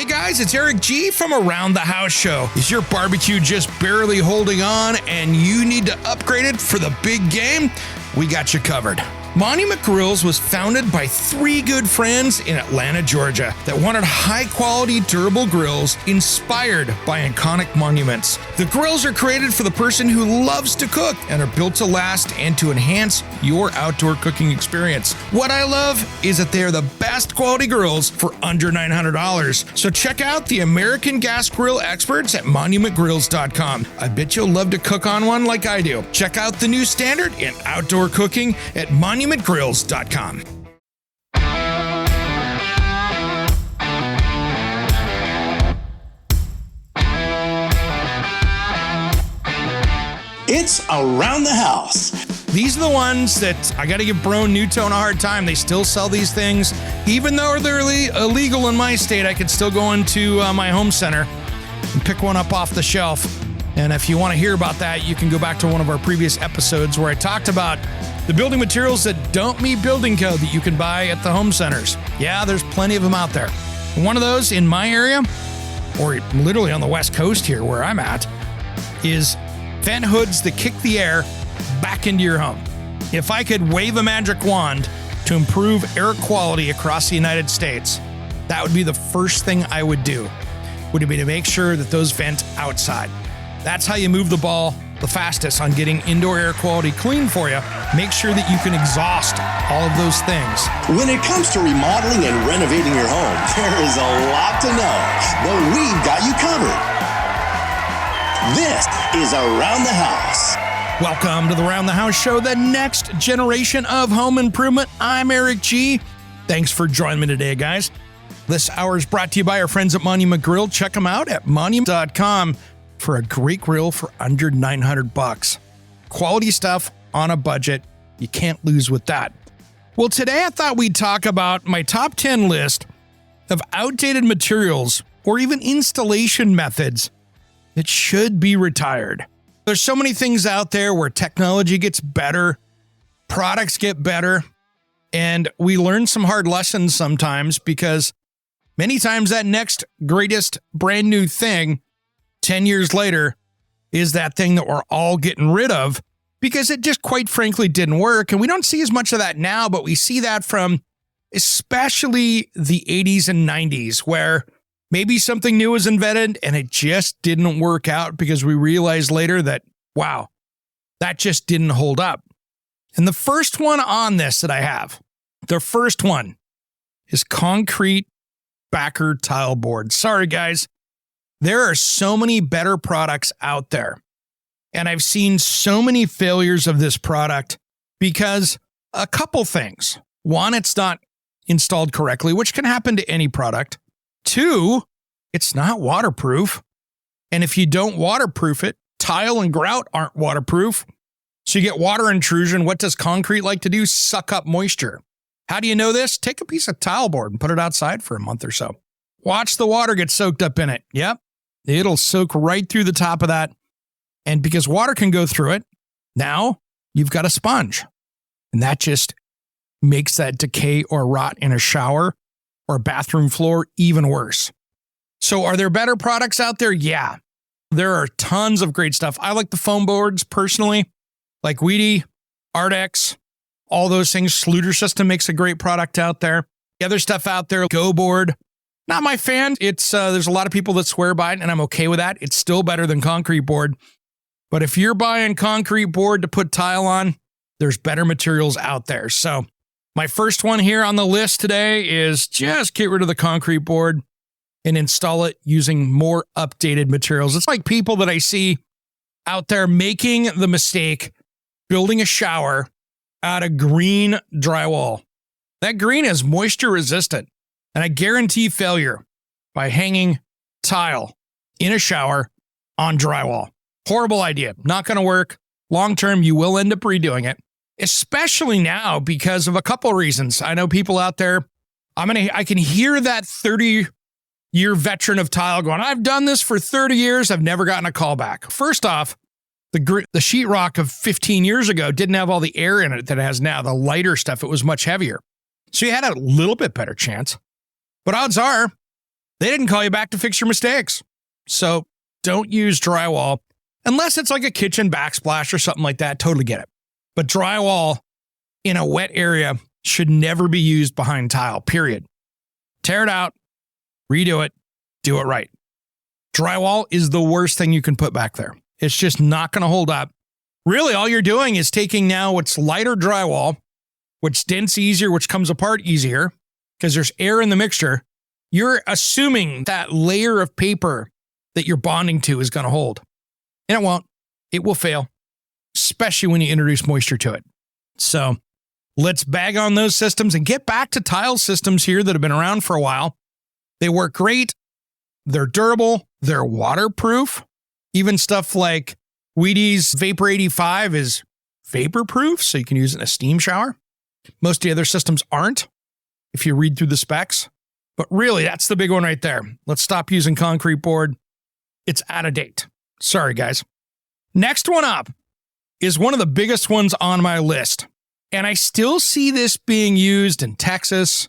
Hey guys, it's Eric G from Around the House Show. Is your barbecue just barely holding on and you need to upgrade it for the big game? We got you covered. Monument Grills was founded by three good friends in Atlanta, Georgia that wanted high-quality, durable grills inspired by iconic monuments. The grills are created for the person who loves to cook and are built to last and to enhance your outdoor cooking experience. What I love is that they are the best quality grills for under $900. So check out the American gas grill experts at monumentgrills.com. I bet you'll love to cook on one like I do. Check out the new standard in outdoor cooking at monumentgrills.com. It's Around the House. These are the ones that I got to give Brone Newtone a hard time. They still sell these things. Even though they're illegal in my state, I could still go into my home center and pick one up off the shelf. And if you want to hear about that, you can go back to one of our previous episodes where I talked about the building materials that don't meet building code that you can buy at the home centers. Yeah, there's plenty of them out there. One of those in my area, or literally on the West Coast here where I'm at, is vent hoods that kick the air back into your home. If I could wave a magic wand to improve air quality across the United States, that would be the first thing I would do, would be to make sure that those vent outside. That's how you move the ball the fastest on getting indoor air quality clean for you. Make sure that you can exhaust all of those things. When it comes to remodeling and renovating your home, there is a lot to know, but we've got you covered. This is Around the House. Welcome to the Around the House Show, the next generation of home improvement. I'm Eric G. Thanks for joining me today, guys. This hour is brought to you by our friends at Monument Grill. Check them out at monument.com for a great grill for under $900. Quality stuff on a budget. You can't lose with that. Well, today I thought we'd talk about my top 10 list of outdated materials or even installation methods that should be retired. There's so many things out there where technology gets better, products get better, and we learn some hard lessons sometimes because many times that next greatest brand new thing 10 years later is that thing that we're all getting rid of because it just quite frankly didn't work. And we don't see as much of that now, but we see that from especially the 80s and 90s where maybe something new was invented and it just didn't work out because we realized later that, wow, that just didn't hold up. And the first one on this that I have, the first one is concrete backer tile board. Sorry, guys. There are so many better products out there. And I've seen so many failures of this product because a couple things. One, it's not installed correctly, which can happen to any product. Two, it's not waterproof. And if you don't waterproof it, tile and grout aren't waterproof. So you get water intrusion. What does concrete like to do? Suck up moisture. How do you know this? Take a piece of tile board and put it outside for a month or so. Watch the water get soaked up in it. Yep. It'll soak right through the top of that. And because water can go through it, now you've got a sponge. And that just makes that decay or rot in a shower or bathroom floor even worse. So are there better products out there? Yeah. There are tons of great stuff. I like the foam boards personally, like Weedy, Ardex, all those things. Schluter System makes a great product out there. The other stuff out there, Go Board. Not my fan. It's there's a lot of people that swear by it, and I'm okay with that. It's still better than concrete board. But if you're buying concrete board to put tile on, there's better materials out there. So my first one here on the list today is just get rid of the concrete board and install it using more updated materials. It's like people that I see out there making the mistake building a shower out of green drywall. That green is moisture resistant. And I guarantee failure by hanging tile in a shower on drywall. Horrible idea. Not going to work. Long term, you will end up redoing it, especially now because of a couple reasons. I know people out there, I can hear that 30-year veteran of tile going, I've done this for 30 years. I've never gotten a call back. First off, the sheetrock of 15 years ago didn't have all the air in it that it has now. The lighter stuff, it was much heavier. So you had a little bit better chance. But odds are They didn't call you back to fix your mistakes. So don't use drywall unless it's like a kitchen backsplash or something like that. Totally get it. But drywall in a wet area should never be used behind tile, period. Tear it out, redo it, do it right. Drywall is the worst thing you can put back there. It's just not going to hold up. Really, all you're doing is taking now what's lighter drywall, which dents easier, which comes apart easier because there's air in the mixture. You're assuming that layer of paper that you're bonding to is going to hold. And it won't. It will fail, especially when you introduce moisture to it. So let's bag on those systems and get back to tile systems here that have been around for a while. They work great. They're durable. They're waterproof. Even stuff like Wheaties Vapor 85 is vapor proof, so you can use it in a steam shower. Most of the other systems aren't, if you read through the specs. But really, that's the big one right there. Let's stop using concrete board. It's out of date. Sorry, guys. Next one up is one of the biggest ones on my list. And I still see this being used in Texas,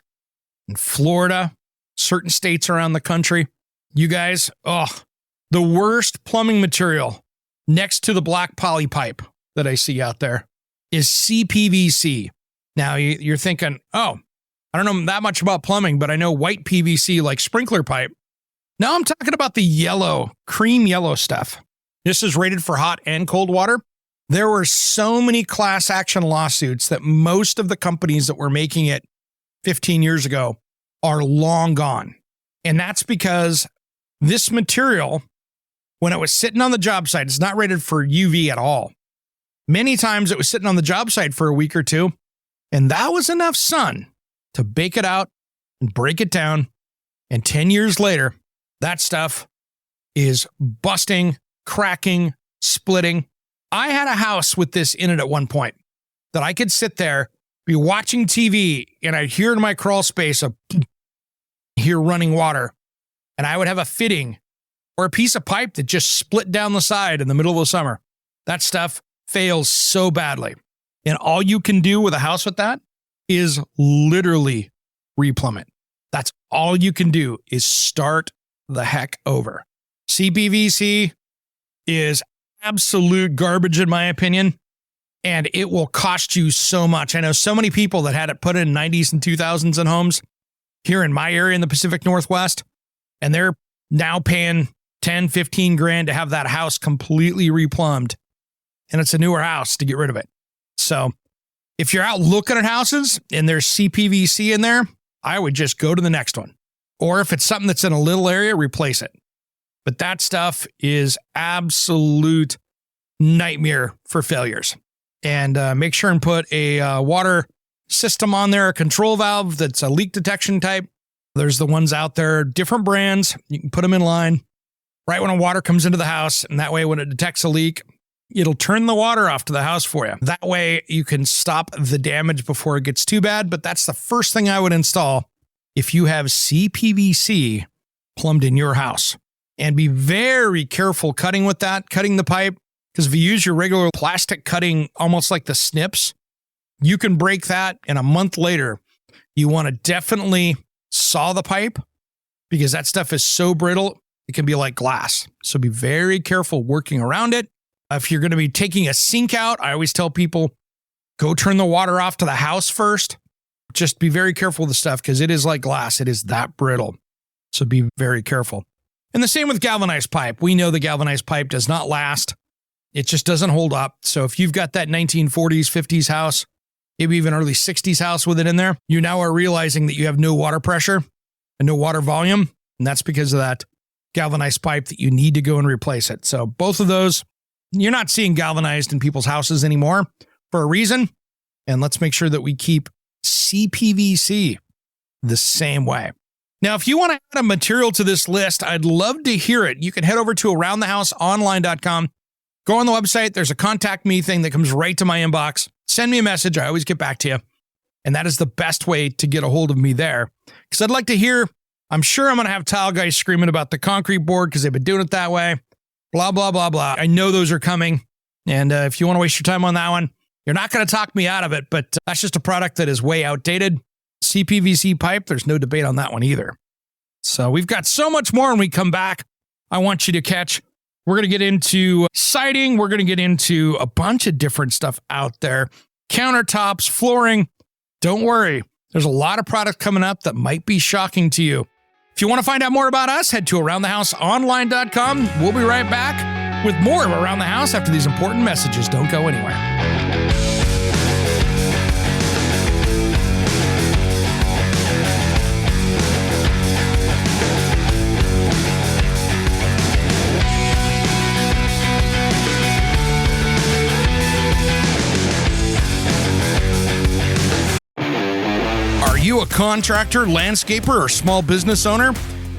in Florida, certain states around the country. You guys, the worst plumbing material next to the black poly pipe that I see out there is CPVC. Now, you're thinking, I don't know that much about plumbing, but I know white PVC like sprinkler pipe. Now I'm talking about the yellow, cream yellow stuff. This is rated for hot and cold water. There were so many class action lawsuits that most of the companies that were making it 15 years ago are long gone. And that's because this material, when it was sitting on the job site, it's not rated for UV at all. Many times it was sitting on the job site for a week or two, and that was enough sun to bake it out and break it down. And 10 years later, that stuff is busting, cracking, splitting. I had a house with this in it at one point that I could sit there, be watching TV, and I'd hear in my crawl space hear running water. And I would have a fitting or a piece of pipe that just split down the side in the middle of the summer. That stuff fails so badly. And all you can do with a house with that is literally replumb it. That's all you can do is start the heck over. CPVC is absolute garbage in my opinion, and it will cost you so much. I know so many people that had it put in 90s and 2000s in homes here in my area in the Pacific Northwest, and they're now paying 10, 15 grand to have that house completely replumbed, and it's a newer house to get rid of it. So if you're out looking at houses and there's CPVC in there, I would just go to the next one. Or if it's something that's in a little area, replace it. But that stuff is absolute nightmare for failures. And make sure and put a water system on there, a control valve that's a leak detection type. There's the ones out there, different brands. You can put them in line right when water comes into the house. And that way, when it detects a leak, it'll turn the water off to the house for you. That way you can stop the damage before it gets too bad. But that's the first thing I would install if you have CPVC plumbed in your house. And be very careful cutting with that, cutting the pipe. Because if you use your regular plastic cutting, almost like the snips, you can break that. And a month later, you want to definitely saw the pipe because that stuff is so brittle, it can be like glass. So be very careful working around it. If you're going to be taking a sink out, I always tell people, go turn the water off to the house first. Just be very careful with the stuff because it is like glass. It is that brittle. So be very careful. And the same with galvanized pipe. We know the galvanized pipe does not last. It just doesn't hold up. So if you've got that 1940s, 50s house, maybe even early 60s house with it in there, you now are realizing that you have no water pressure and no water volume. And that's because of that galvanized pipe that you need to go and replace it. So both of those, you're not seeing galvanized in people's houses anymore for a reason. And let's make sure that we keep CPVC the same way. Now, if you want to add a material to this list, I'd love to hear it. You can head over to aroundthehouseonline.com. Go on the website. There's a contact me thing that comes right to my inbox. Send me a message. I always get back to you. And that is the best way to get a hold of me there. Because I'd like to hear, I'm sure I'm going to have tile guys screaming about the concrete board because they've been doing it that way. Blah, blah, blah, blah. I know those are coming. And if you want to waste your time on that one, you're not going to talk me out of it. But that's just a product that is way outdated. CPVC pipe, there's no debate on that one either. So we've got so much more when we come back. I want you to catch. We're going to get into siding. We're going to get into a bunch of different stuff out there. Countertops, flooring. Don't worry. There's a lot of product coming up that might be shocking to you. If you want to find out more about us, head to aroundthehouseonline.com. We'll be right back with more of Around the House after these important messages. Don't go anywhere. Are you a contractor, landscaper, or small business owner?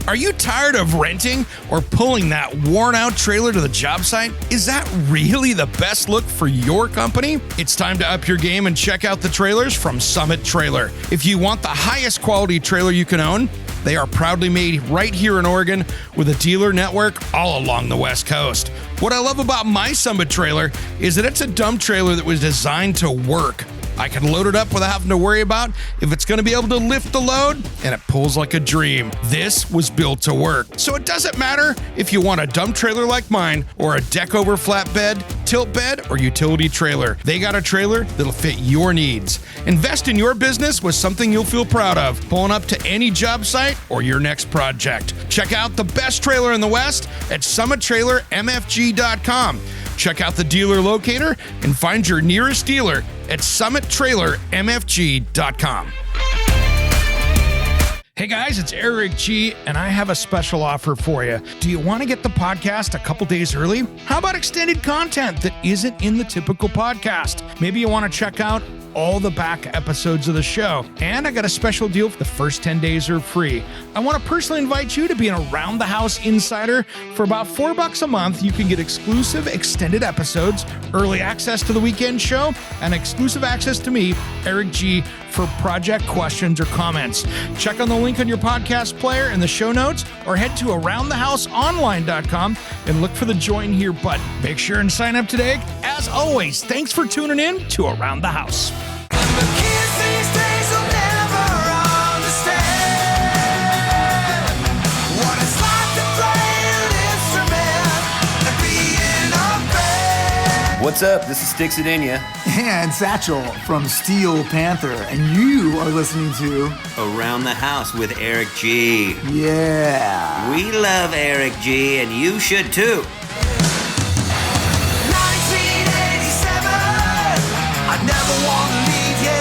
Are you tired of renting or pulling that worn-out trailer to the job site? Is that really the best look for your company? It's time to up your game and check out the trailers from Summit Trailer. If you want the highest quality trailer you can own, they are proudly made right here in Oregon with a dealer network all along the West Coast. What I love about my Summit Trailer is that it's a dump trailer that was designed to work. I can load it up without having to worry about if it's going to be able to lift the load, and it pulls like a dream. This was built to work. So it doesn't matter if you want a dump trailer like mine or a deck over flatbed, tilt bed, or utility trailer. They got a trailer that'll fit your needs. Invest in your business with something you'll feel proud of, pulling up to any job site or your next project. Check out the best trailer in the West at summittrailermfg.com. Check out the dealer locator and find your nearest dealer at summittrailermfg.com. Hey guys, it's Eric G, and I have a special offer for you. Do you want to get the podcast a couple days early? How about extended content that isn't in the typical podcast? Maybe you want to check out all the back episodes of the show. And I got a special deal for the first 10 days are free. I want to personally invite you to be an Around the House insider. For about $4 a month, you can get exclusive extended episodes, early access to the weekend show, and exclusive access to me, Eric G, for project questions or comments. Check on the link on your podcast player in the show notes or head to aroundthehouseonline.com and look for the join here button. Make sure and sign up today. As always, thanks for tuning in to Around the House. What's up? This is Sticks It In Ya. And Satchel from Steel Panther, and you are listening to Around the House with Eric G. Yeah. We love Eric G, and you should too. 1987, I never want to leave you.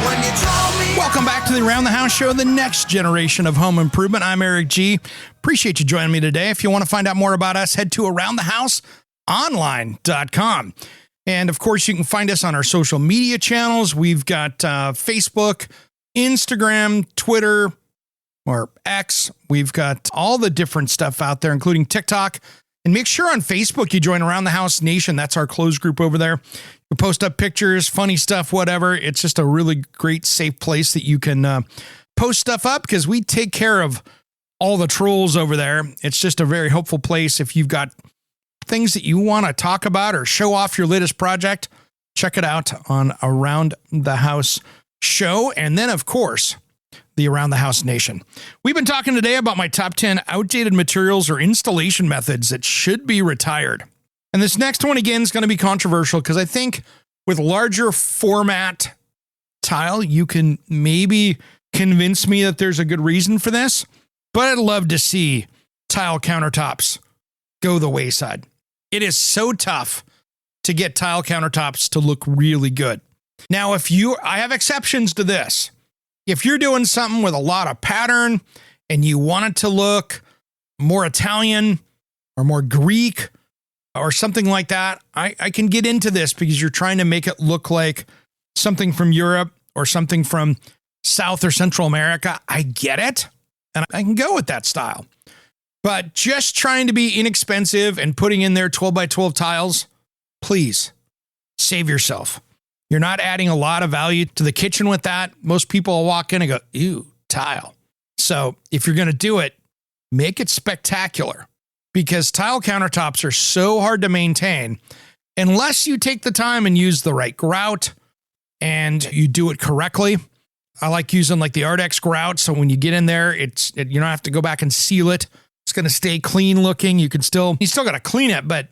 When you told me. Welcome back to the Around the House show, the next generation of home improvement. I'm Eric G. Appreciate you joining me today. If you want to find out more about us, head to aroundthehouseonline.com. And of course, you can find us on our social media channels. We've got Facebook, Instagram, Twitter, or X. We've got all the different stuff out there, including TikTok. And make sure on Facebook you join Around the House Nation. That's our closed group over there. You post up pictures, funny stuff, whatever. It's just a really great, safe place that you can post stuff up because we take care of all the trolls over there. It's just a very helpful place if you've got things that you want to talk about or show off your latest project. Check it out on Around the House show. And then, of course, the Around the House Nation. We've been talking today about my top 10 outdated materials or installation methods that should be retired. And this next one, again, is going to be controversial because I think with larger format tile, you can maybe convince me that there's a good reason for this. But I'd love to see tile countertops go the wayside. It is so tough to get tile countertops to look really good. Now, I have exceptions to this. If you're doing something with a lot of pattern and you want it to look more Italian or more Greek or something like that, I can get into this because you're trying to make it look like something from Europe or something from South or Central America. I get it. And I can go with that style. But just trying to be inexpensive and putting in there 12 by 12 tiles, please save yourself. You're not adding a lot of value to the kitchen with that. Most people will walk in and go, ew, tile. So if you're going to do it, make it spectacular because tile countertops are so hard to maintain unless you take the time and use the right grout and you do it correctly. I like using like the Ardex grout. So when you get in there, you don't have to go back and seal it. It's going to stay clean looking. You still got to clean it, but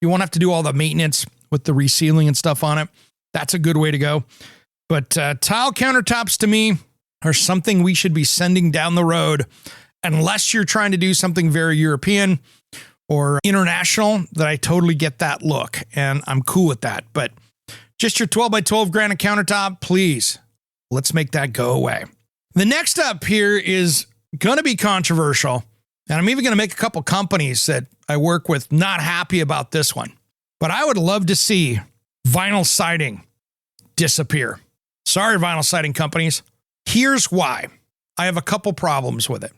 you won't have to do all the maintenance with the resealing and stuff on it. That's a good way to go. But tile countertops to me are something we should be sending down the road unless you're trying to do something very European or international, that I totally get that look and I'm cool with that. But just your 12 by 12 granite countertop, please, let's make that go away. The next up here is going to be controversial. And I'm even going to make a couple companies that I work with not happy about this one. But I would love to see vinyl siding disappear. Sorry, vinyl siding companies. Here's why. I have a couple problems with it.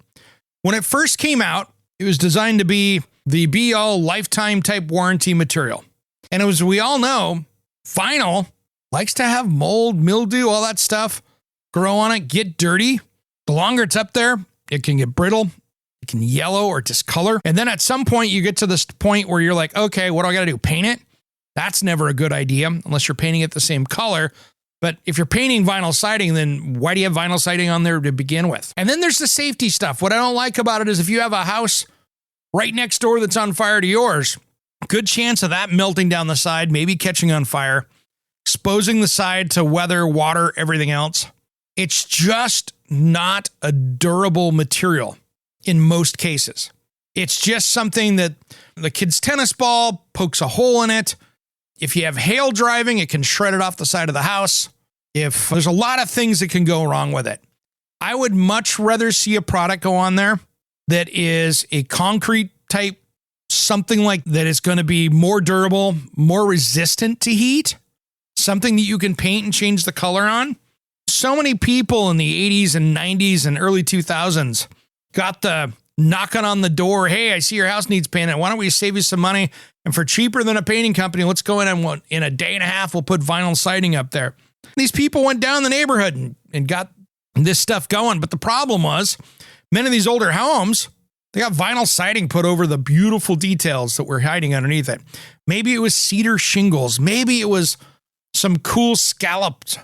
When it first came out, it was designed to be the be-all lifetime type warranty material. And as we all know, vinyl likes to have mold, mildew, all that stuff grow on it, get dirty. The longer it's up there, it can get brittle, it can yellow or discolor. And then at some point you get to this point where you're like, okay, what do I got to do? Paint it? That's never a good idea unless you're painting it the same color. But if you're painting vinyl siding, then why do you have vinyl siding on there to begin with? And then there's the safety stuff. What I don't like about it is if you have a house right next door that's on fire to yours, good chance of that melting down the side, maybe catching on fire, exposing the side to weather, water, everything else. It's just not a durable material in most cases. It's just something that the kid's tennis ball pokes a hole in it. If you have hail driving, it can shred it off the side of the house. If there's a lot of things that can go wrong with it. I would much rather see a product go on there that is a concrete type, something like that is going to be more durable, more resistant to heat, something that you can paint and change the color on. So many people in the 80s and 90s and early 2000s got the knocking on the door. Hey, I see your house needs painting. Why don't we save you some money? And for cheaper than a painting company, let's go in and in a day and a half, we'll put vinyl siding up there. These people went down the neighborhood and got this stuff going. But the problem was many of these older homes, they got vinyl siding put over the beautiful details that were hiding underneath it. Maybe it was cedar shingles. Maybe it was some cool scalloped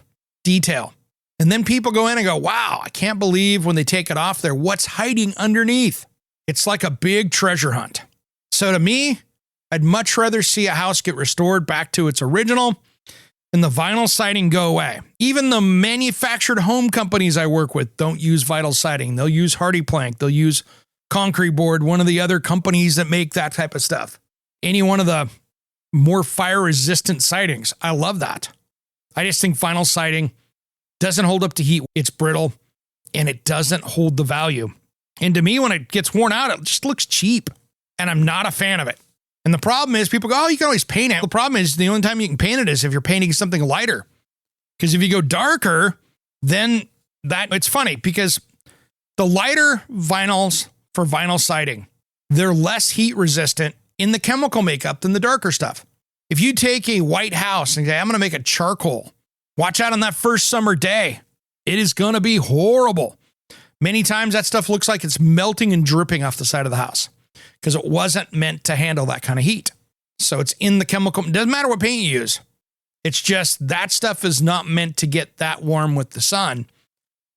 detail. And then people go in and go, wow, I can't believe when they take it off there, what's hiding underneath? It's like a big treasure hunt. So to me, I'd much rather see a house get restored back to its original and the vinyl siding go away. Even the manufactured home companies I work with don't use vinyl siding. They'll use hardy plank. They'll use concrete board, one of the other companies that make that type of stuff. Any one of the more fire resistant sidings. I love that. I just think vinyl siding doesn't hold up to heat. It's brittle and it doesn't hold the value. And to me, when it gets worn out, it just looks cheap and I'm not a fan of it. And the problem is people go, oh, you can always paint it. The problem is the only time you can paint it is if you're painting something lighter. Because if you go darker, then it's funny because the lighter vinyls for vinyl siding, they're less heat resistant in the chemical makeup than the darker stuff. If you take a white house and say, I'm going to make a charcoal, watch out on that first summer day. It is going to be horrible. Many times that stuff looks like it's melting and dripping off the side of the house because it wasn't meant to handle that kind of heat. So it's in the chemical. It doesn't matter what paint you use. It's just that stuff is not meant to get that warm with the sun.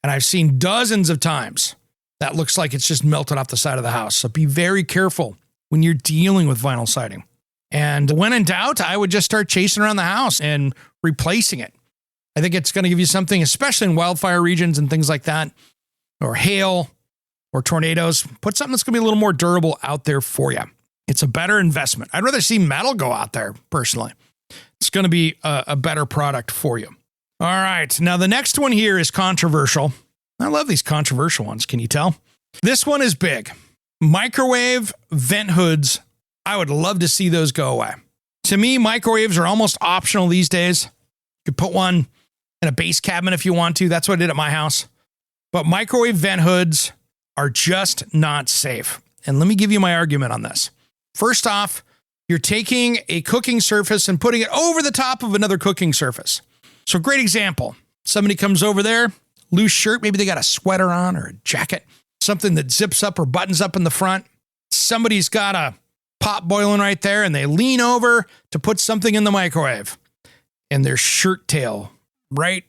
And I've seen dozens of times that looks like it's just melted off the side of the house. So be very careful when you're dealing with vinyl siding. And when in doubt, I would just start chasing around the house and replacing it. I think it's going to give you something, especially in wildfire regions and things like that, or hail or tornadoes. Put something that's going to be a little more durable out there for you. It's a better investment. I'd rather see metal go out there, personally. It's going to be a better product for you. All right. Now, the next one here is controversial. I love these controversial ones. Can you tell? This one is big. Microwave vent hoods. I would love to see those go away. To me, microwaves are almost optional these days. You could put one in a base cabinet if you want to. That's what I did at my house. But microwave vent hoods are just not safe. And let me give you my argument on this. First off, you're taking a cooking surface and putting it over the top of another cooking surface. So great example. Somebody comes over there, loose shirt, maybe they got a sweater on or a jacket, something that zips up or buttons up in the front. Somebody's got a pot boiling right there and they lean over to put something in the microwave and their shirt tail right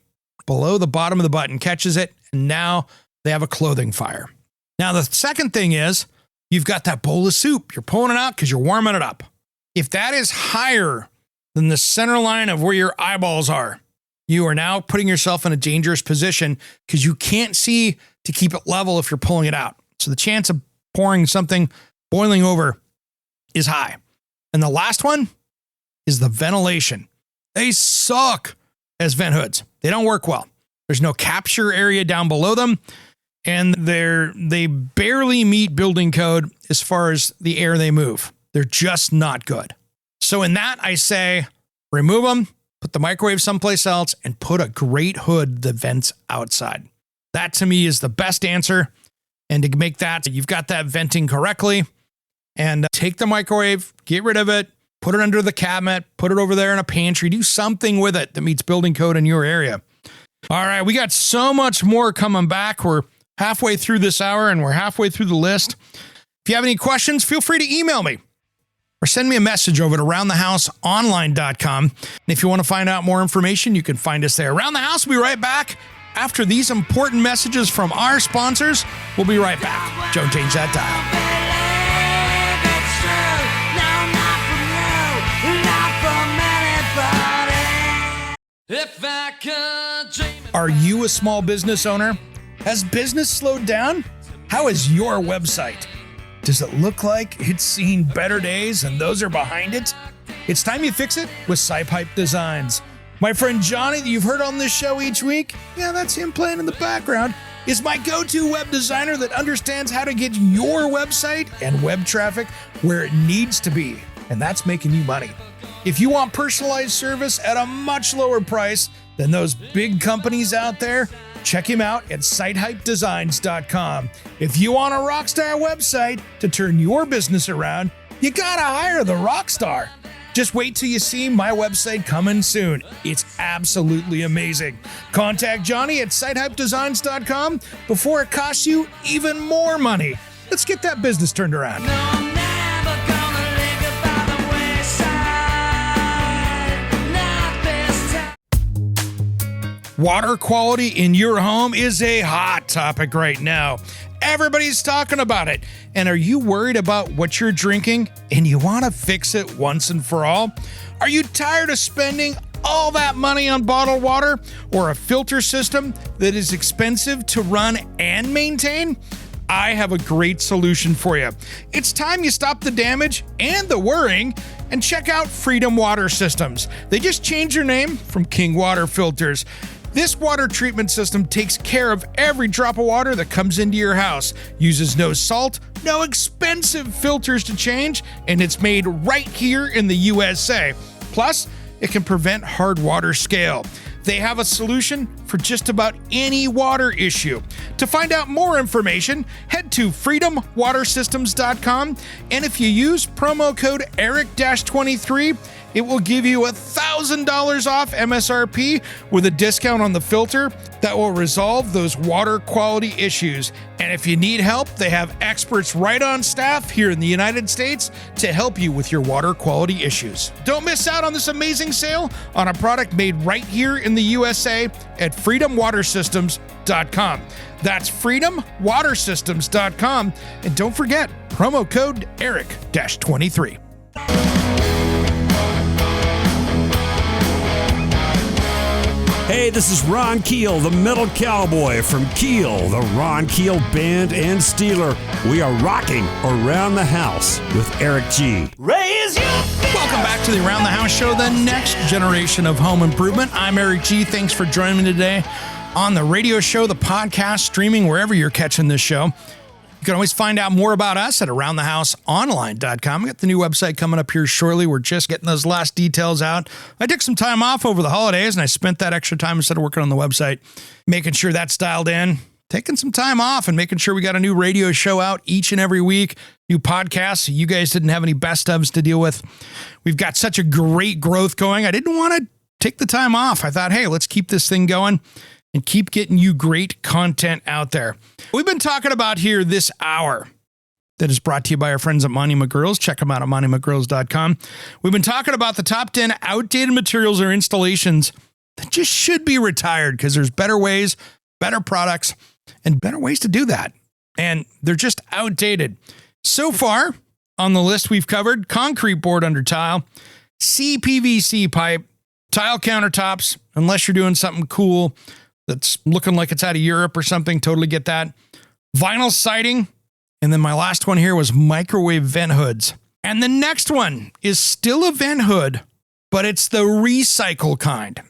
below the bottom of the button, catches it, and now they have a clothing fire. Now, the second thing is you've got that bowl of soup. You're pulling it out because you're warming it up. If that is higher than the center line of where your eyeballs are, you are now putting yourself in a dangerous position because you can't see to keep it level if you're pulling it out. So the chance of pouring something boiling over is high. And the last one is the ventilation. They suck as vent hoods. They don't work well. There's no capture area down below them, and they barely meet building code as far as the air they move. They're just not good. So in that, I say remove them, put the microwave someplace else, and put a great hood that vents outside. That to me is the best answer. And to make that, you've got that venting correctly, and take the microwave, get rid of it, put it under the cabinet, put it over there in a pantry, do something with it that meets building code in your area. All right, we got so much more coming back. We're halfway through this hour, and we're halfway through the list. If you have any questions, feel free to email me or send me a message over to roundthehouseonline.com. And if you want to find out more information, you can find us there. Around the House will be right back after these important messages from our sponsors. We'll be right back. Don't change that dial. Are you a small business owner? Has business slowed down? How is your website? Does it look like it's seen better days and those are behind it? It's time you fix it with SciPipe Designs. My friend Johnny that you've heard on this show each week, yeah, that's him playing in the background, is my go-to web designer that understands how to get your website and web traffic where it needs to be. And that's making you money. If you want personalized service at a much lower price than those big companies out there, check him out at sitehypedesigns.com. If you want a rockstar website to turn your business around, you gotta hire the rockstar. Just wait till you see my website coming soon. It's absolutely amazing. Contact Johnny at sitehypedesigns.com before it costs you even more money. Let's get that business turned around. Water quality in your home is a hot topic right now. Everybody's talking about it. And are you worried about what you're drinking and you want to fix it once and for all? Are you tired of spending all that money on bottled water or a filter system that is expensive to run and maintain? I have a great solution for you. It's time you stop the damage and the worrying and check out Freedom Water Systems. They just changed their name from King Water Filters. This water treatment system takes care of every drop of water that comes into your house, uses no salt, no expensive filters to change, and it's made right here in the USA. Plus, it can prevent hard water scale. They have a solution for just about any water issue. To find out more information, head to freedomwatersystems.com, and if you use promo code ERIC-23, it will give you $1,000 off MSRP with a discount on the filter that will resolve those water quality issues. And if you need help, they have experts right on staff here in the United States to help you with your water quality issues. Don't miss out on this amazing sale on a product made right here in the USA at freedomwatersystems.com. That's freedomwatersystems.com. And don't forget, promo code ERIC-23. Hey, this is Ron Keel, the Metal Cowboy from Keel, the Ron Keel Band and Steeler. We are rocking Around the House with Eric G. Raise your Welcome back to the Around the House Show, the next generation of home improvement. I'm Eric G. Thanks for joining me today on the radio show, the podcast, streaming, wherever you're catching this show. You can always find out more about us at aroundthehouseonline.com. We got the new website coming up here shortly. We're just getting those last details out. I took some time off over the holidays, and I spent that extra time instead of working on the website, making sure that's dialed in, taking some time off and making sure we got a new radio show out each and every week, new podcasts. So you guys didn't have any best ofs to deal with. We've got such a great growth going. I didn't want to take the time off. I thought, hey, let's keep this thing going and keep getting you great content out there. We've been talking about here this hour that is brought to you by our friends at Monument Grills. Check them out at monumentgrills.com. We've been talking about the top 10 outdated materials or installations that just should be retired because there's better ways, better products, and better ways to do that. And they're just outdated. So far on the list we've covered, concrete board under tile, CPVC pipe, tile countertops, unless you're doing something cool that's looking like it's out of Europe or something, totally get that. Vinyl siding, and then my last one here was microwave vent hoods. And the next one is still a vent hood, but it's the recycle kind.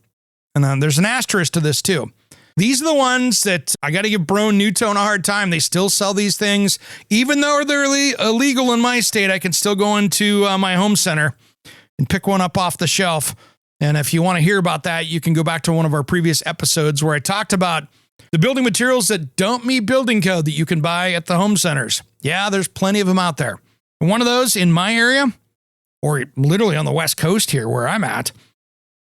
And then there's an asterisk to this too. These are the ones that I got to give Brone Newtone a hard time. They still sell these things. Even though they're illegal in my state, I can still go into my home center and pick one up off the shelf. And if you want to hear about that, you can go back to one of our previous episodes where I talked about the building materials that don't meet building code that you can buy at the home centers. Yeah, there's plenty of them out there. And one of those in my area, or literally on the West Coast here where I'm at,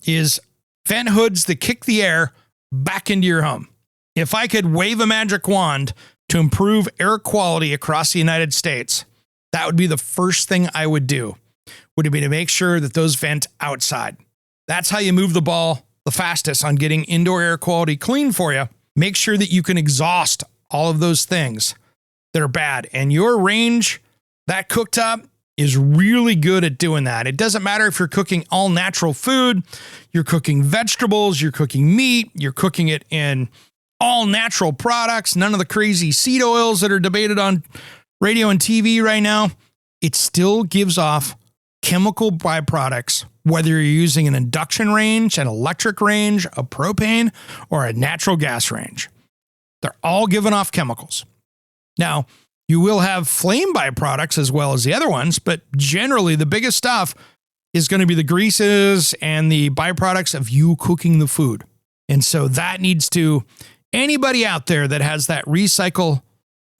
is vent hoods that kick the air back into your home. If I could wave a magic wand to improve air quality across the United States, that would be the first thing I would do, would be to make sure that those vent outside. That's how you move the ball the fastest on getting indoor air quality clean for you. Make sure that you can exhaust all of those things that are bad. And your range, that cooktop, is really good at doing that. It doesn't matter if you're cooking all natural food, you're cooking vegetables, you're cooking meat, you're cooking it in all natural products, none of the crazy seed oils that are debated on radio and TV right now. It still gives off chemical byproducts, whether you're using an induction range, an electric range, a propane, or a natural gas range. They're all giving off chemicals. Now, you will have flame byproducts as well as the other ones, but generally the biggest stuff is going to be the greases and the byproducts of you cooking the food. And so that needs to, anybody out there that has that recycle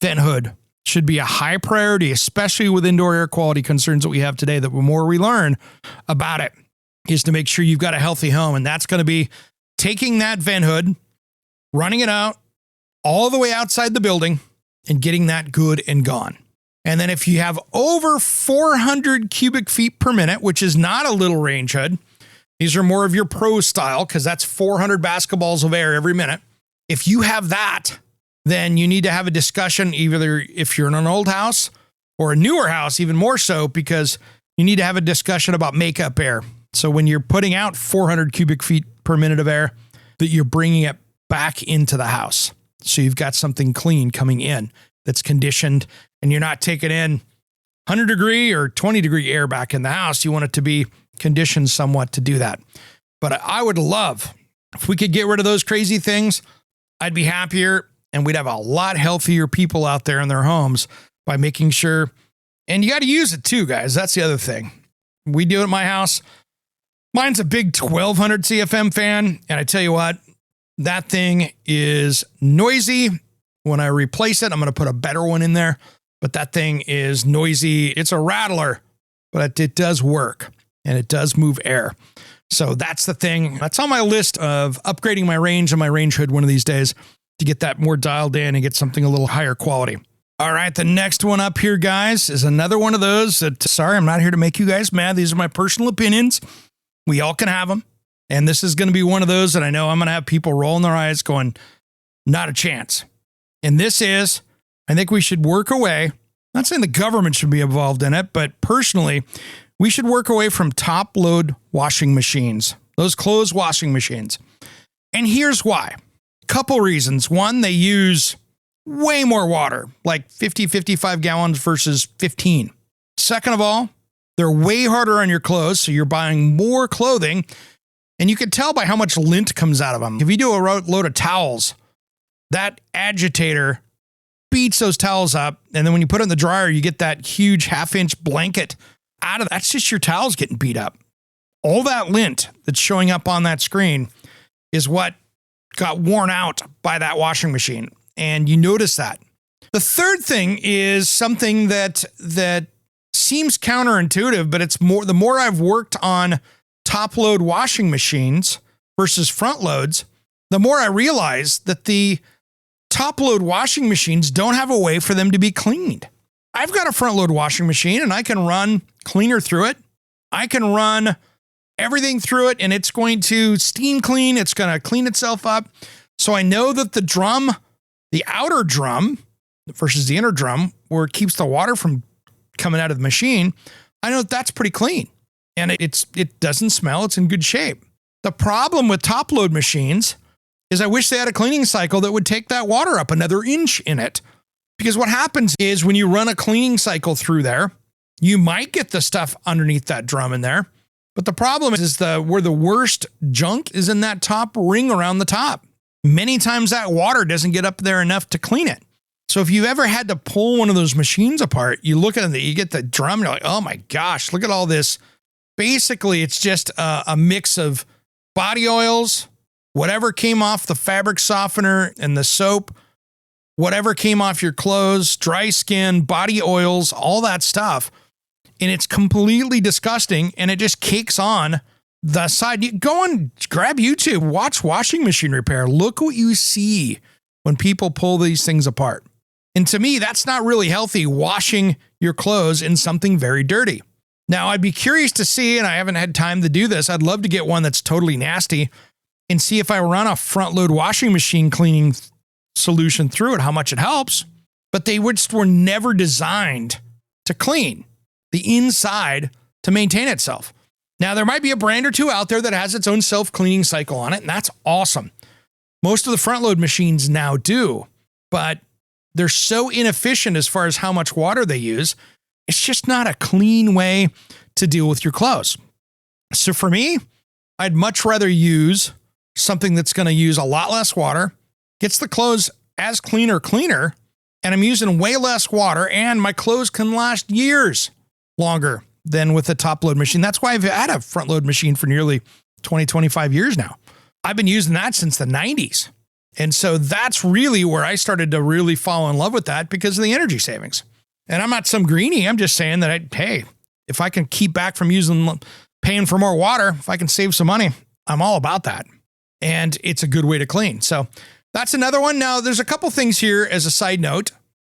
vent hood should be a high priority, especially with indoor air quality concerns that we have today. The more we learn about it is to make sure you've got a healthy home. And that's going to be taking that vent hood, running it out all the way outside the building, and getting that good and gone. And then if you have over 400 cubic feet per minute, which is not a little range hood, these are more of your pro style because that's 400 basketballs of air every minute. If you have that, then you need to have a discussion, either if you're in an old house or a newer house, even more so, because you need to have a discussion about makeup air. So when you're putting out 400 cubic feet per minute of air, that you're bringing it back into the house. So you've got something clean coming in that's conditioned, and you're not taking in 100 degree or 20 degree air back in the house. You want it to be conditioned somewhat to do that. But I would love, if we could get rid of those crazy things, I'd be happier, and we'd have a lot healthier people out there in their homes by making sure, and you got to use it too, guys. That's the other thing. We do it at my house. Mine's a big 1200 CFM fan, and I tell you what, that thing is noisy. When I replace it, I'm going to put a better one in there, but that thing is noisy. It's a rattler, but it does work, and it does move air. So that's the thing. That's on my list of upgrading my range and my range hood one of these days to get that more dialed in and get something a little higher quality. All right, the next one up here, guys, is another one of those that, sorry, I'm not here to make you guys mad. These are my personal opinions. We all can have them. And this is going to be one of those that I know I'm going to have people rolling their eyes going, not a chance. And this is, I think we should work away. Not saying the government should be involved in it, but personally, we should work away from top load washing machines, those closed washing machines. And here's why. Couple reasons. One, they use way more water, like 50, 55 gallons versus 15. Second of all, they're way harder on your clothes, so you're buying more clothing. And you can tell by how much lint comes out of them. If you do a load of towels, that agitator beats those towels up. And then when you put it in the dryer, you get that huge 1/2-inch blanket out of it. That's just your towels getting beat up. All that lint that's showing up on that screen is what got worn out by that washing machine. And you notice that. The third thing is something that seems counterintuitive, but it's more, the more I've worked on top load washing machines versus front loads, the more I realize that the top load washing machines don't have a way for them to be cleaned. I've got a front load washing machine and I can run cleaner through it. I can run everything through it, and it's going to steam clean. It's going to clean itself up. So I know that the drum, the outer drum versus the inner drum, where it keeps the water from coming out of the machine, I know that's pretty clean. And it doesn't smell. It's in good shape. The problem with top load machines is I wish they had a cleaning cycle that would take that water up another inch in it. Because what happens is when you run a cleaning cycle through there, you might get the stuff underneath that drum in there. But the problem is where the worst junk is in that top ring around the top. Many times that water doesn't get up there enough to clean it. So if you ever had to pull one of those machines apart, you look at it, you get the drum, you're like, oh my gosh, look at all this. Basically, it's just a mix of body oils, whatever came off the fabric softener and the soap, whatever came off your clothes, dry skin, body oils, all that stuff. And it's completely disgusting, and it just cakes on the side. You go and grab YouTube, watch washing machine repair. Look what you see when people pull these things apart. And to me, that's not really healthy, washing your clothes in something very dirty. Now, I'd be curious to see, and I haven't had time to do this, I'd love to get one that's totally nasty and see if I run a front load washing machine cleaning solution through it, how much it helps. But they were never designed to clean the inside to maintain itself. Now, there might be a brand or two out there that has its own self-cleaning cycle on it, and that's awesome. Most of the front load machines now do, but they're so inefficient as far as how much water they use. It's just not a clean way to deal with your clothes. So for me, I'd much rather use something that's going to use a lot less water, gets the clothes as cleaner, and I'm using way less water, and my clothes can last years longer than with a top load machine. That's why I've had a front load machine for nearly 20, 25 years now. I've been using that since the 90s. And so that's really where I started to really fall in love with that, because of the energy savings. And I'm not some greenie. I'm just saying that, hey, if I can keep back from paying for more water, if I can save some money, I'm all about that. And it's a good way to clean. So that's another one. Now, there's a couple things here as a side note.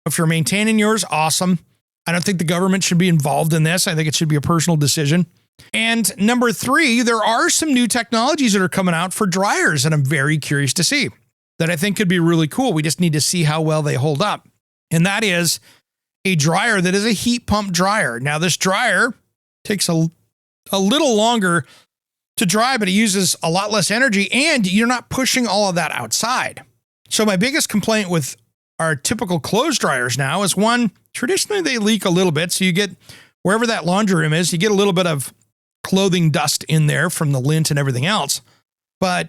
If you're maintaining yours, awesome. I don't think the government should be involved in this. I think it should be a personal decision. And number 3, there are some new technologies that are coming out for dryers that I'm very curious to see, that I think could be really cool. We just need to see how well they hold up. And that is a dryer that is a heat pump dryer. Now, this dryer takes a little longer to dry, but it uses a lot less energy, and you're not pushing all of that outside. So my biggest complaint with our typical clothes dryers now is, one, traditionally they leak a little bit. So you get, wherever that laundry room is, you get a little bit of clothing dust in there from the lint and everything else. But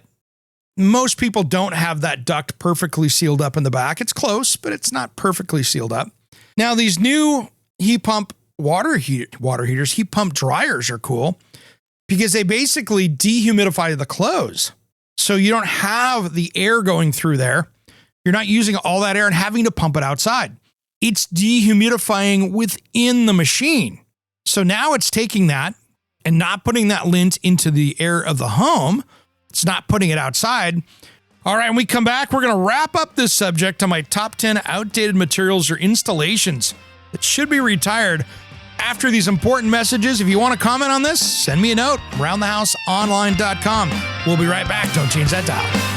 most people don't have that duct perfectly sealed up in the back. It's close, but it's not perfectly sealed up. Now, these new heat pump water heaters, heat pump dryers are cool because they basically dehumidify the clothes. So you don't have the air going through there. You're not using all that air and having to pump it outside. It's dehumidifying within the machine. So now it's taking that and not putting that lint into the air of the home. It's not putting it outside. All right, when we come back, we're going to wrap up this subject on my top 10 outdated materials or installations that should be retired after these important messages. If you want to comment on this, send me a note, roundthehouseonline.com. We'll be right back. Don't change that dial.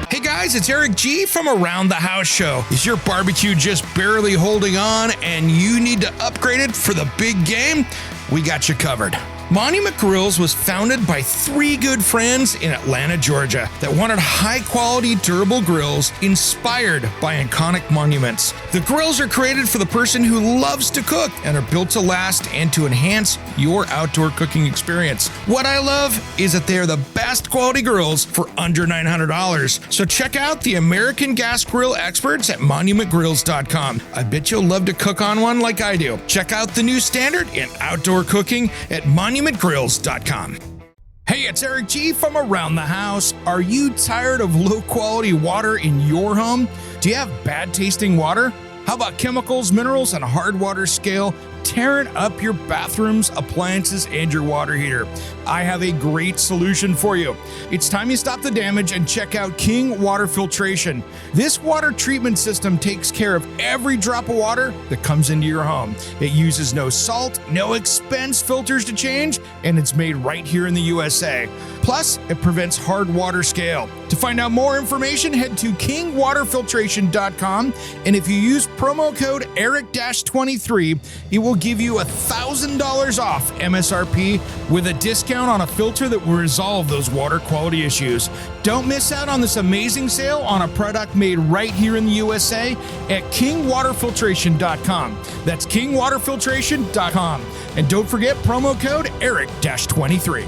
Hey guys, it's Eric G from Around the House Show. Is your barbecue just barely holding on and you need to upgrade it for the big game? We got you covered. Monument Grills was founded by 3 good friends in Atlanta, Georgia that wanted high-quality, durable grills inspired by iconic monuments. The grills are created for the person who loves to cook and are built to last and to enhance your outdoor cooking experience. What I love is that they are the best quality grills for under $900. So check out the American gas grill experts at monumentgrills.com. I bet you'll love to cook on one like I do. Check out the new standard in outdoor cooking at monumentgrills.com. Hey, it's Eric G from Around the House. Are you tired of low quality water in your home? Do you have bad tasting water? How about chemicals, minerals, and hard water scale tearing up your bathrooms, appliances, and your water heater. I have a great solution for you. It's time you stop the damage and check out King Water Filtration. This water treatment system takes care of every drop of water that comes into your home. It uses no salt, no expense filters to change, and it's made right here in the USA. Plus, it prevents hard water scale. To find out more information, head to kingwaterfiltration.com, and if you use promo code ERIC-23, it will give you $1,000 off MSRP with a discount on a filter that will resolve those water quality issues. Don't miss out on this amazing sale on a product made right here in the USA at kingwaterfiltration.com. That's kingwaterfiltration.com. And don't forget promo code ERIC-23.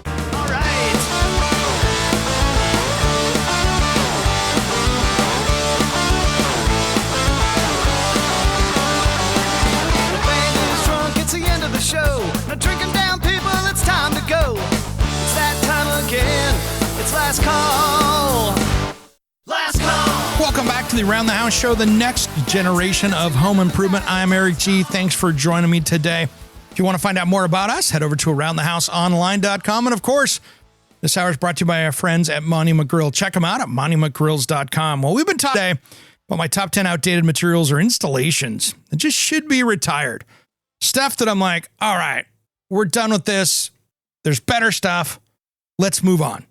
All right. The band is drunk, it's the end of the show. Now drinking down, people, it's time to go. It's that time again. It's last call. Last call. Welcome back to the Around the House Show, the next generation of home improvement. I'm Eric G. Thanks for joining me today. If you want to find out more about us, head over to aroundthehouseonline.com. And of course, this hour is brought to you by our friends at Monument Grill. Check them out at monumentgrills.com. Well, we've been talking today about my top 10 outdated materials or installations that just should be retired. Stuff that I'm like, all right, we're done with this. There's better stuff. Let's move on.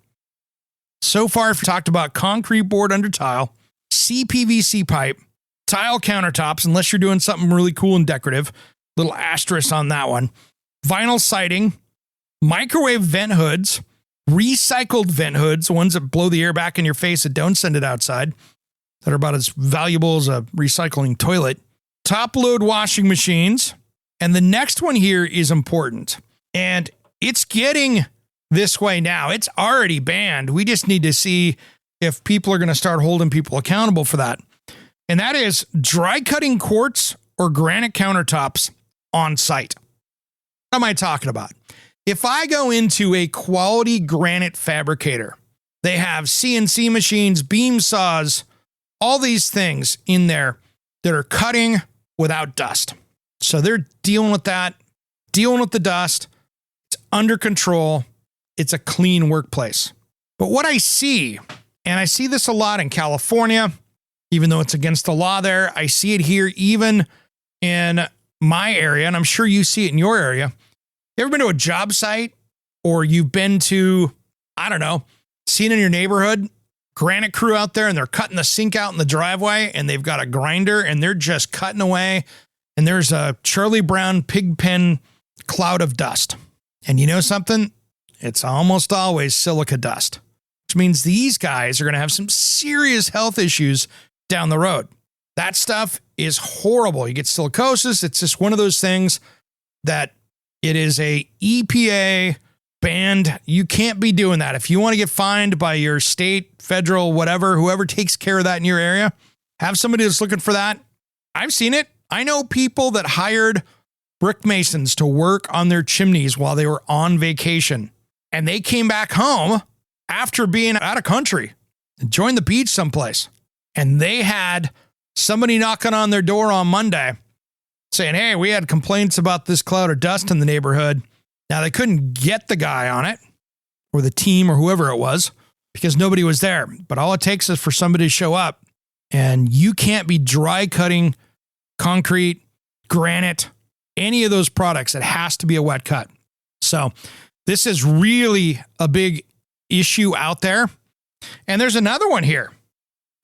So far, I've talked about concrete board under tile, CPVC pipe, tile countertops, unless you're doing something really cool and decorative. Little asterisk on that one. Vinyl siding, microwave vent hoods, recycled vent hoods, ones that blow the air back in your face that don't send it outside, that are about as valuable as a recycling toilet, top load washing machines. And the next one here is important. And it's getting this way now. It's already banned. We just need to see if people are going to start holding people accountable for that. And that is dry cutting quartz or granite countertops on site. What am I talking about? If I go into a quality granite fabricator, they have CNC machines, beam saws, all these things in there that are cutting without dust. So they're dealing with that, dealing with the dust. It's under control. It's a clean workplace. But what I see, and I see this a lot in California, even though it's against the law there, I see it here even in my area, and I'm sure you see it in your area. You ever been to a job site, or you've been to, I don't know, seen in your neighborhood, granite crew out there, and they're cutting the sink out in the driveway, and they've got a grinder, and they're just cutting away, and there's a Charlie Brown pig pen cloud of dust. And you know something? It's almost always silica dust, which means these guys are going to have some serious health issues down the road. That stuff is horrible. You get silicosis. It's just one of those things that it is a EPA banned. You can't be doing that. If you want to get fined by your state, federal, whatever, whoever takes care of that in your area, have somebody that's looking for that. I've seen it. I know people that hired brick masons to work on their chimneys while they were on vacation. And they came back home after being out of country and joined the beach someplace. And they had somebody knocking on their door on Monday saying, hey, we had complaints about this cloud of dust in the neighborhood. Now, they couldn't get the guy on it or the team or whoever it was because nobody was there. But all it takes is for somebody to show up, and you can't be dry cutting concrete, granite, any of those products. It has to be a wet cut. So this is really a big issue out there. And there's another one here.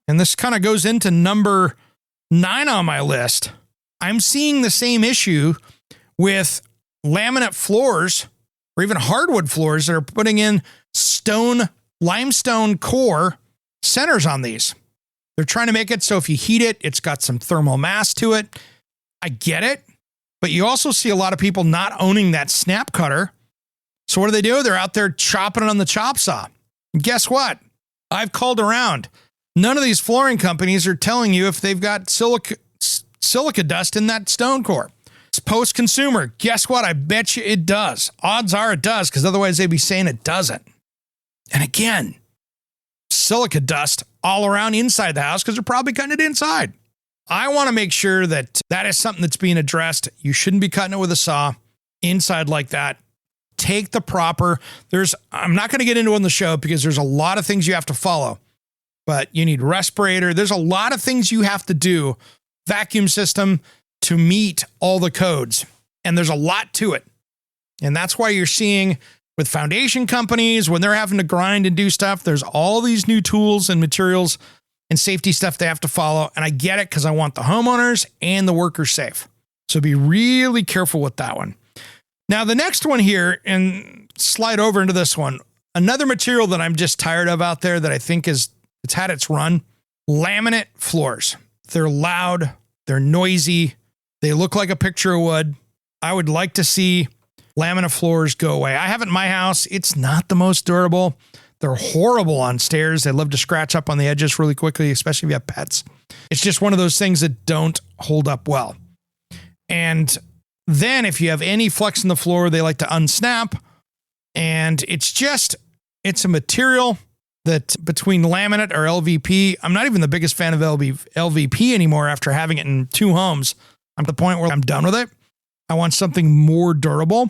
And this kind of goes into number 9 on my list. I'm seeing the same issue with laminate floors or even hardwood floors that are putting in limestone core centers on these. They're trying to make it so if you heat it, it's got some thermal mass to it. I get it. But you also see a lot of people not owning that snap cutter. So what do? They're out there chopping it on the chop saw. And guess what? I've called around. None of these flooring companies are telling you if they've got silica dust in that stone core. It's post-consumer. Guess what? I bet you it does. Odds are it does, because otherwise they'd be saying it doesn't. And again, silica dust all around inside the house because they're probably cutting it inside. I want to make sure that that is something that's being addressed. You shouldn't be cutting it with a saw inside like that. Take the proper, I'm not going to get into it on the show because there's a lot of things you have to follow, but you need respirator. There's a lot of things you have to do, vacuum system to meet all the codes. And there's a lot to it. And that's why you're seeing with foundation companies, when they're having to grind and do stuff, there's all these new tools and materials and safety stuff they have to follow. And I get it because I want the homeowners and the workers safe. So be really careful with that one. Now, the next one here, and slide over into this one, another material that I'm just tired of out there that I think it's had its run, laminate floors. They're loud, they're noisy, they look like a picture of wood. I would like to see laminate floors go away. I have it in my house. It's not the most durable. They're horrible on stairs. They love to scratch up on the edges really quickly, especially if you have pets. It's just one of those things that don't hold up well. And then if you have any flex in the floor, they like to unsnap. And it's a material that between laminate or LVP, I'm not even the biggest fan of LVP anymore after having it in 2 homes. I'm at the point where I'm done with it. I want something more durable.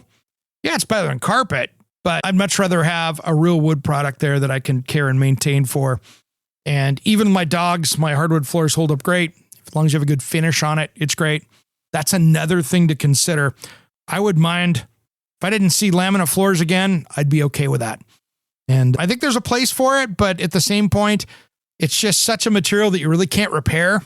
Yeah, it's better than carpet, but I'd much rather have a real wood product there that I can care and maintain for. And even my dogs, my hardwood floors hold up great. As long as you have a good finish on it, it's great. That's another thing to consider. I would mind if I didn't see laminate floors again, I'd be okay with that. And I think there's a place for it, but at the same point, it's just such a material that you really can't repair.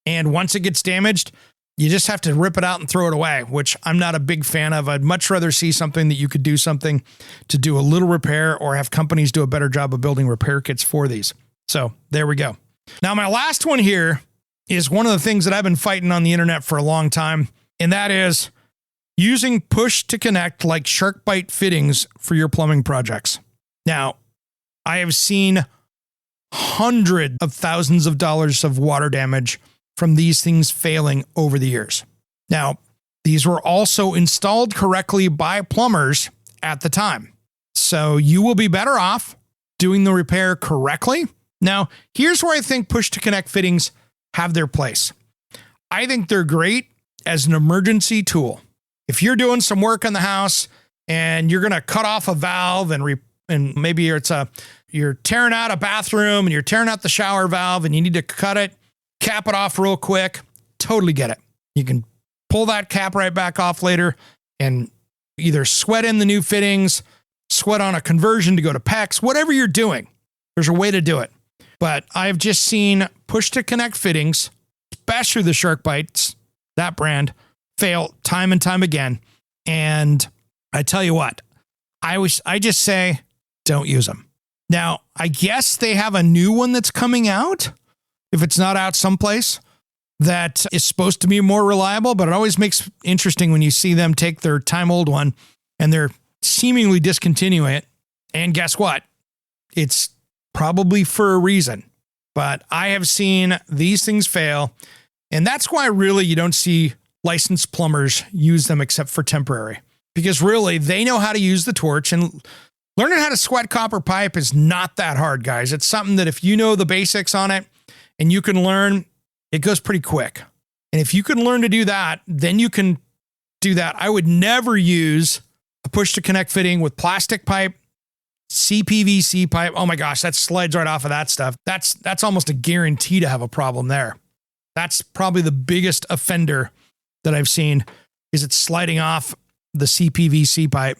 And once it gets damaged, you just have to rip it out and throw it away, which I'm not a big fan of. I'd much rather see something that you could do something to do a little repair or have companies do a better job of building repair kits for these. So there we go. Now, my last one here is one of the things that I've been fighting on the internet for a long time, and that is using push to connect like shark bite fittings for your plumbing projects. Now, I have seen hundreds of thousands of dollars of water damage from these things failing over the years. Now, these were also installed correctly by plumbers at the time. So you will be better off doing the repair correctly. Now, here's where I think push to connect fittings have their place. I think they're great as an emergency tool. If you're doing some work on the house and you're going to cut off a valve and maybe you're tearing out a bathroom and you're tearing out the shower valve and you need to cut it, cap it off real quick, totally get it. You can pull that cap right back off later and either sweat in the new fittings, sweat on a conversion to go to PEX, whatever you're doing. There's a way to do it. But I've just seen push to connect fittings, especially the shark bites, that brand, fail time and time again. And I tell you what, I just say, don't use them. Now, I guess they have a new one that's coming out, if it's not out someplace, that is supposed to be more reliable, but it always makes interesting when you see them take their time-old one and they're seemingly discontinuing it. And guess what? It's probably for a reason. But I have seen these things fail, and that's why really you don't see licensed plumbers use them except for temporary. Because really, they know how to use the torch, and learning how to sweat copper pipe is not that hard, guys. It's something that if you know the basics on it and you can learn, it goes pretty quick. And if you can learn to do that, then you can do that. I would never use a push to connect fitting with plastic pipe, CPVC pipe. Oh my gosh, that slides right off of that stuff. That's almost a guarantee to have a problem there. That's probably the biggest offender that I've seen, is it sliding off the CPVC pipe.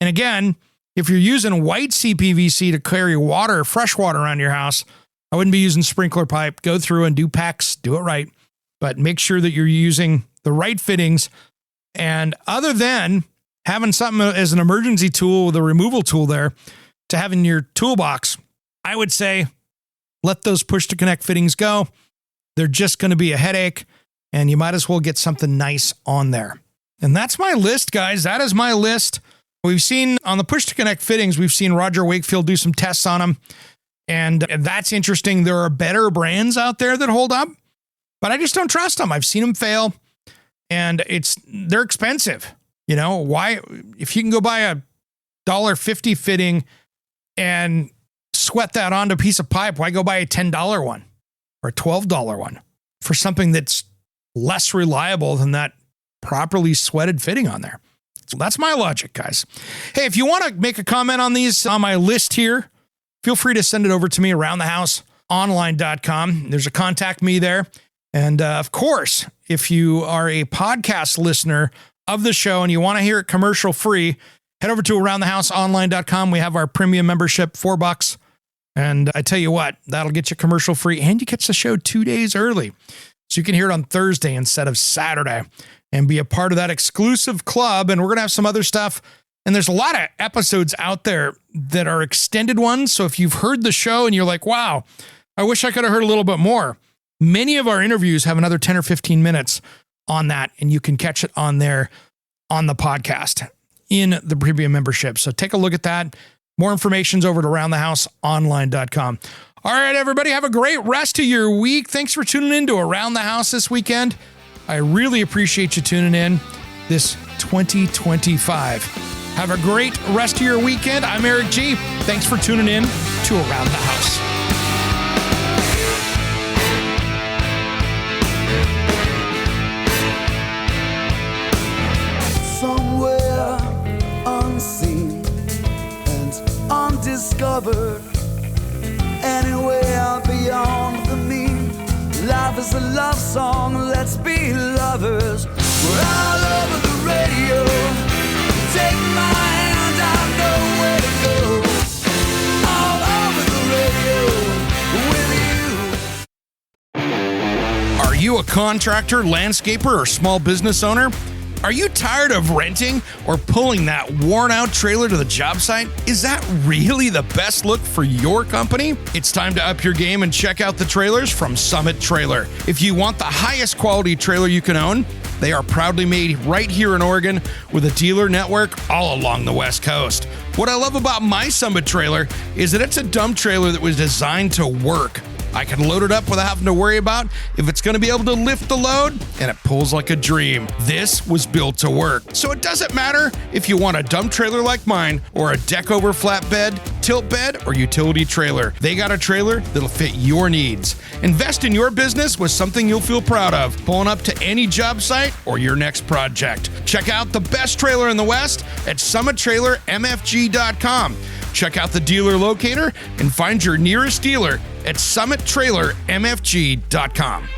And again, if you're using white CPVC to carry water, fresh water around your house, I wouldn't be using sprinkler pipe. Go through and do PEX, do it right, but make sure that you're using the right fittings. And other than having something as an emergency tool with a removal tool there to have in your toolbox, I would say let those push to connect fittings go. They're just going to be a headache, and you might as well get something nice on there. And that's my list, guys. That is my list. We've seen on the push to connect fittings, we've seen Roger Wakefield do some tests on them. And that's interesting. There are better brands out there that hold up, but I just don't trust them. I've seen them fail, and they're expensive. You know, why, if you can go buy a $1.50 fitting and sweat that onto a piece of pipe, why go buy a $10 one or a $12 one? for something that's less reliable than that properly sweated fitting on there. So that's my logic, guys. Hey, if you want to make a comment on these on my list here, feel free to send it over to me aroundthehouseonline.com. There's a contact me there. And of course, if you are a podcast listener of the show and you want to hear it commercial free, head over to aroundthehouseonline.com. We have our premium membership, $4. And I tell you what, that'll get you commercial free and you catch the show 2 days early. So you can hear it on Thursday instead of Saturday and be a part of that exclusive club. And we're going to have some other stuff. And there's a lot of episodes out there that are extended ones. So if you've heard the show and you're like, wow, I wish I could have heard a little bit more. Many of our interviews have another 10 or 15 minutes on that. And you can catch it on there on the podcast in the premium membership. So take a look at that. More information's over at aroundthehouseonline.com. All right, everybody, have a great rest of your week. Thanks for tuning in to Around the House this weekend. I really appreciate you tuning in this 2025. Have a great rest of your weekend. I'm Eric G. Thanks for tuning in to Around the House. Somewhere unseen and undiscovered, anywhere beyond the mean. Life is a love song, let's be lovers. We're all over the radio. Take my hand, I know where to go. All over the radio with you. Are you a contractor, landscaper, or small business owner? Are you tired of renting or pulling that worn-out trailer to the job site? Is that really the best look for your company? It's time to up your game and check out the trailers from Summit Trailer. If you want the highest quality trailer you can own, they are proudly made right here in Oregon with a dealer network all along the West Coast. What I love about my Summit Trailer is that it's a dump trailer that was designed to work. I can load it up without having to worry about if it's going to be able to lift the load, and it pulls like a dream. This was built to work. So it doesn't matter if you want a dump trailer like mine or a deck over flatbed, tilt bed, or utility trailer. They got a trailer that'll fit your needs. Invest in your business with something you'll feel proud of, pulling up to any job site or your next project. Check out the best trailer in the West at summittrailermfg.com. Check out the dealer locator and find your nearest dealer at summittrailermfg.com.